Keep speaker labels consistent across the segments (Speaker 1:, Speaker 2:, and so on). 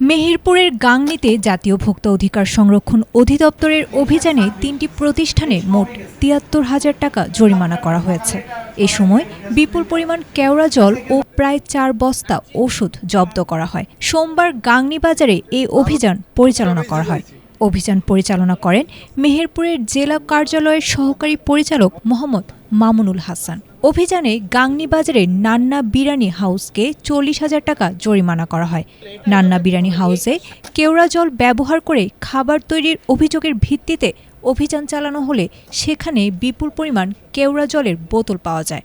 Speaker 1: মেহেরপুরের গাংনীতে জাতীয় ভোক্তা অধিকার সংরক্ষণ অধিদপ্তরের অভিযানে ৩টি প্রতিষ্ঠানে মোট ৭৩,০০০ টাকা জরিমানা করা হয়েছে। এ সময় বিপুল পরিমাণ কেওড়া জল ও প্রায় ৪ বস্তা ওষুধ জব্দ করা হয়। সোমবার গাংনী বাজারে এই অভিযান পরিচালনা করা হয়। অভিযান পরিচালনা করেন মেহেরপুরের জেলা কার্যালয়ের সহকারী পরিচালক মোহাম্মদ মামুনুল হাসান। অভিযানে গাংনী বাজারের নান্না বিরিয়ানি হাউসকে ৪০,০০০ টাকা জরিমানা করা হয়। নান্না বিরিয়ানি হাউসে কেওড়া জল ব্যবহার করে খাবার তৈরির অভিযোগের ভিত্তিতে অভিযান চালানো হলে সেখানে বিপুল পরিমাণ কেওড়া জলের বোতল পাওয়া যায়।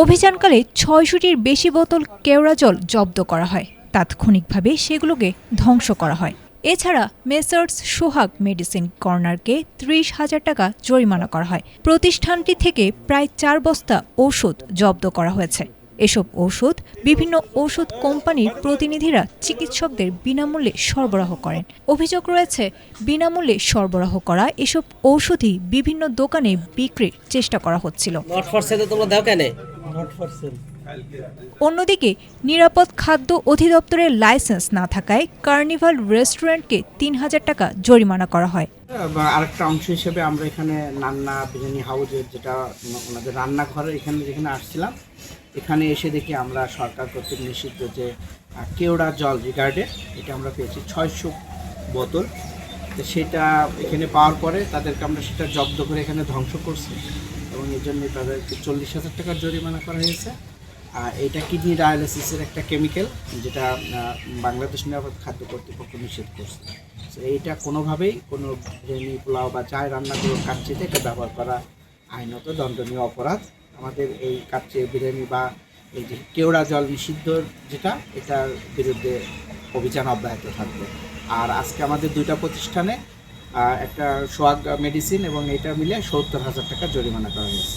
Speaker 1: অভিযানকালে ৬০০টির বেশি বোতল কেওড়া জল জব্দ করা হয়। তাৎক্ষণিকভাবে সেগুলোকে ধ্বংস করা হয়। এছাড়া মেসার্স সোহাগ মেডিসিন কর্নারকে ৩০,০০০ টাকা জরিমানা করা হয়। প্রতিষ্ঠানটি থেকে প্রায় ৪ বস্তা ওষুধ জব্দ করা হয়েছে। এসব ওষুধ বিভিন্ন ওষুধ কোম্পানির প্রতিনিধিরা চিকিৎসকদের বিনামূল্যে সরবরাহ করেন। অভিযোগ রয়েছে, বিনামূল্যে সরবরাহ করা এসব ঔষধই বিভিন্ন দোকানে বিক্রির চেষ্টা করা হচ্ছিল। অন্যদিকে নিরাপদ খাদ্য অধিদপ্তরের লাইসেন্স না থাকায় কার্নিভাল রেস্টুরেন্টকে ৩,০০০ টাকা জরিমানা করা হয়।
Speaker 2: আরেকটা অংশ হিসেবে আমরা এখানে নান্না বিরিয়ানি হাউসের যেটা ওনাদের রান্নাঘর যেখানে আসছিলাম, এখানে এসে দেখি আমরা সরকার কর্তৃক নিষিদ্ধ যে কেওড়া জল রিগার্ডে এটা আমরা পেয়েছি ৬০০ বোতল। তো সেটা এখানে পাওয়ার পরে তাদেরকে আমরা সেটা জব্দ করে এখানে ধ্বংস করছি এবং এই জন্য তাদেরকে ৪০,০০০ টাকার জরিমানা করা হয়েছে। এটা কিডনি ডায়ালিসিসের একটা কেমিক্যাল, যেটা বাংলাদেশ নিরাপদ খাদ্য কর্তৃপক্ষ নিষেধ করছে। তো এইটা কোনোভাবেই কোনো বিরিয়ানি, পোলাও বা চায় রান্নাগুলোর কাচ্চিতে এটা ব্যবহার করা আইনত দণ্ডনীয় অপরাধ। আমাদের এই কাচ্চি বিরিয়ানি বা এই যে কেওড়া জল নিষিদ্ধ যেটা, এটার বিরুদ্ধে অভিযান অব্যাহত থাকবে। আর আজকে আমাদের 2টা প্রতিষ্ঠানে একটা সোহাগ মেডিসিন এবং এটা মিলে ৭০,০০০ টাকা জরিমানা করা হয়েছে।